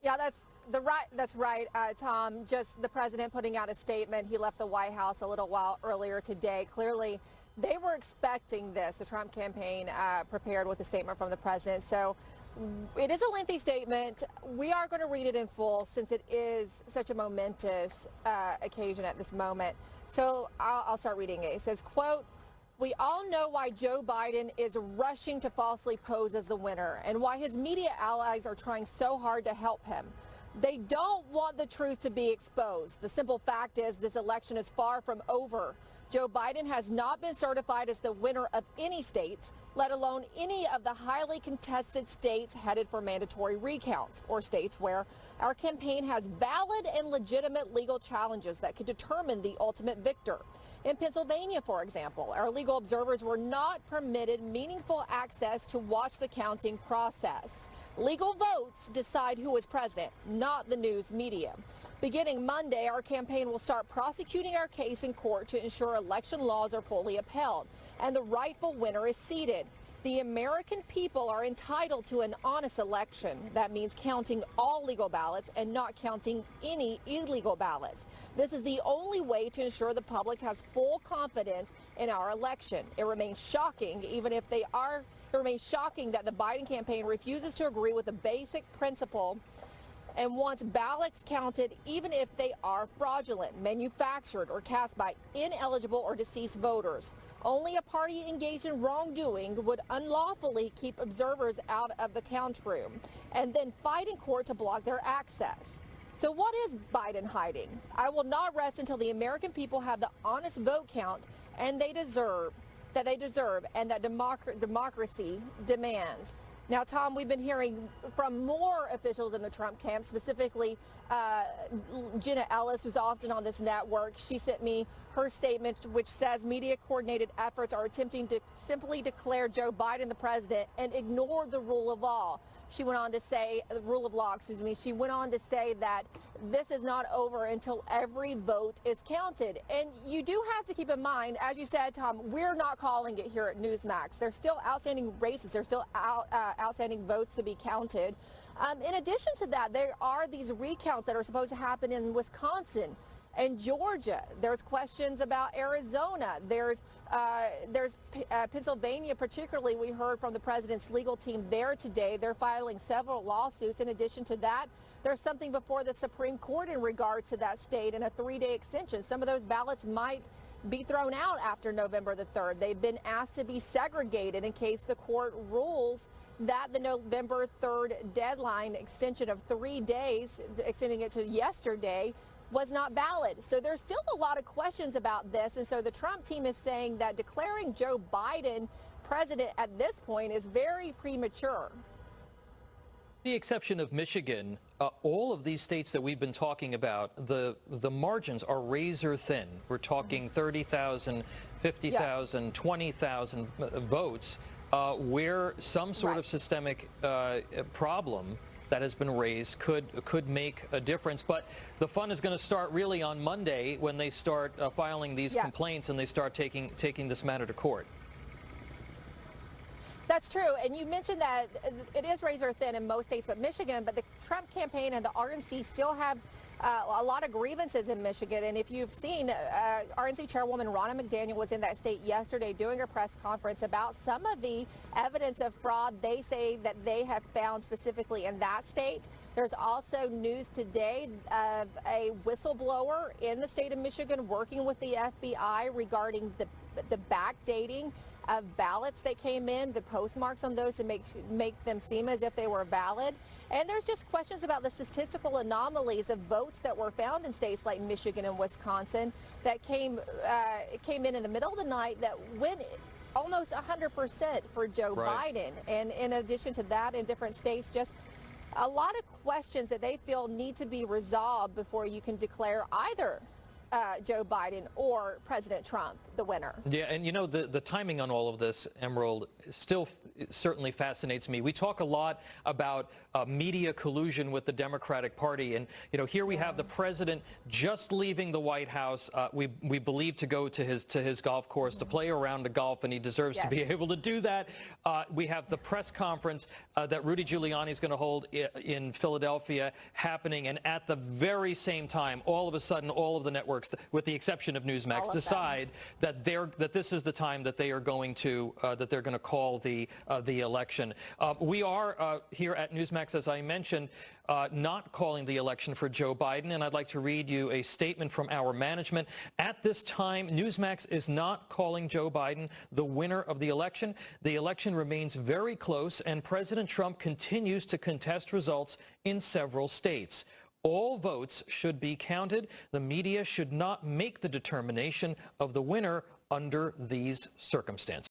Yeah, that's right, Tom. Just the president putting out a statement. He left the White House a little while earlier today. Clearly, they were expecting this. The Trump campaign prepared with a statement from the president. So it is a lengthy statement. We are going to read it in full since it is such a momentous occasion at this moment. So I'll start reading it. It says, quote, "We all know why Joe Biden is rushing to falsely pose as the winner and why his media allies are trying so hard to help him. They don't want the truth to be exposed. The simple fact is this election is far from over. Joe Biden has not been certified as the winner of any states, let alone any of the highly contested states headed for mandatory recounts, or states where our campaign has valid and legitimate legal challenges that could determine the ultimate victor. In Pennsylvania, for example, our legal observers were not permitted meaningful access to watch the counting process. Legal votes decide who is president, not the news media. Beginning Monday, our campaign will start prosecuting our case in court to ensure election laws are fully upheld and the rightful winner is seated. The American people are entitled to an honest election. That means counting all legal ballots and not counting any illegal ballots. This is the only way to ensure the public has full confidence in our election. It remains shocking, it remains shocking that the Biden campaign refuses to agree with the basic principle and wants ballots counted even if they are fraudulent, manufactured, or cast by ineligible or deceased voters. Only a party engaged in wrongdoing would unlawfully keep observers out of the count room and then fight in court to block their access. So what is Biden hiding? I will not rest until the American people have the honest vote count and they deserve and that democracy demands. Now, Tom, we've been hearing from more officials in the Trump camp, specifically Jenna Ellis, who's often on this network. She sent me her statement, which says media coordinated efforts are attempting to simply declare Joe Biden the president and ignore the rule of law. She went on to say, the rule of law, excuse me, she went on to say that this is not over until every vote is counted. And you do have to keep in mind, as you said, Tom, we're not calling it here at Newsmax. There's still outstanding races. There's still outstanding votes to be counted. In addition to that, there are these recounts that are supposed to happen in Wisconsin and Georgia. There's questions about Arizona. There's Pennsylvania, particularly. We heard from the president's legal team there today. They're filing several lawsuits. In addition to that, there's something before the Supreme Court in regards to that state and a 3-day extension. Some of those ballots might be thrown out after November the 3rd. They've been asked to be segregated in case the court rules that the November 3rd deadline extension of 3 days, extending it to yesterday, was not valid. So there's still a lot of questions about this. And so the Trump team is saying that declaring Joe Biden president at this point is very premature. The exception of Michigan, all of these states that we've been talking about, the margins are razor thin. We're talking 30,000, 50,000, 20,000 votes where some sort of systemic problem that has been raised could make a difference. But the fun is going to start really on Monday when they start filing these complaints and they start taking this matter to court. That's true. And you mentioned that it is razor thin in most states but Michigan, but the Trump campaign and the RNC still have a lot of grievances in Michigan. And if you've seen, RNC Chairwoman Ronna McDaniel was in that state yesterday doing a press conference about some of the evidence of fraud they say that they have found specifically in that state. There's also news today of a whistleblower in the state of Michigan working with the FBI regarding the backdating of ballots that came in, the postmarks on those to make them seem as if they were valid. And there's just questions about the statistical anomalies of votes that were found in states like Michigan and Wisconsin that came in the middle of the night that went almost 100% for Joe Biden. And in addition to that, in different states, just a lot of questions that they feel need to be resolved before you can declare either Joe Biden or President Trump the winner. Yeah, and you know, the timing on all of this, Emerald, still certainly fascinates me. We talk a lot about media collusion with the Democratic Party, and you know, here we have the president just leaving the White House. We believe to go to his golf course to play around the golf, and he deserves to be able to do that. We have the press conference that Rudy Giuliani is going to hold in Philadelphia happening, and at the very same time, all of a sudden, all of the networks, with the exception of Newsmax, decide that this is the time that they are going to call the election. We are here at Newsmax, as I mentioned, not calling the election for Joe Biden, and I'd like to read you a statement from our management. At this time, Newsmax is not calling Joe Biden the winner of the election. The election remains very close, and President Trump continues to contest results in several states. All votes should be counted. The media should not make the determination of the winner under these circumstances.